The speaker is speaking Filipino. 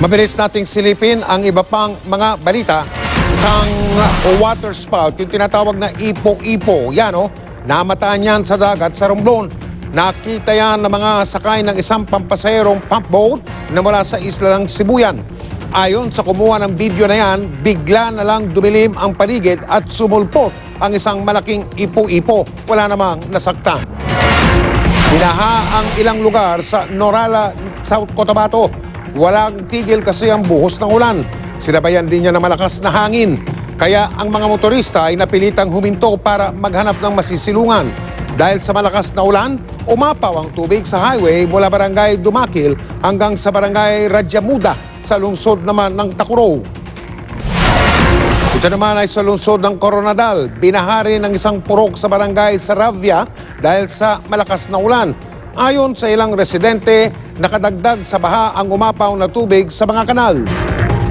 Mabilis nating silipin ang iba pang mga balita. Isang water spout, yung tinatawag na ipo-ipo. Yan namataan yan sa dagat sa Romblon. Nakita yan ng mga sakay ng isang pampasaherong pump boat na mula sa isla ng Sibuyan. Ayon sa kumuha ng video na yan, bigla na lang dumilim ang paligid at sumulpot ang isang malaking ipo-ipo. Wala namang nasaktan. Binaha ang ilang lugar sa Norala, South Cotabato. Walang tigil kasi ang buhos ng ulan. Sinabayan din niya ng malakas na hangin. Kaya ang mga motorista ay napilitang huminto para maghanap ng masisilungan. Dahil sa malakas na ulan, umapaw ang tubig sa highway mula barangay Dumakil hanggang sa barangay Radyamuda sa lungsod naman ng Tacurao. Ito naman ay sa lungsod ng Coronadal. Binahari ng isang purok sa barangay Saravia dahil sa malakas na ulan. Ayon sa ilang residente, nakadagdag sa baha ang umapaw na tubig sa mga kanal.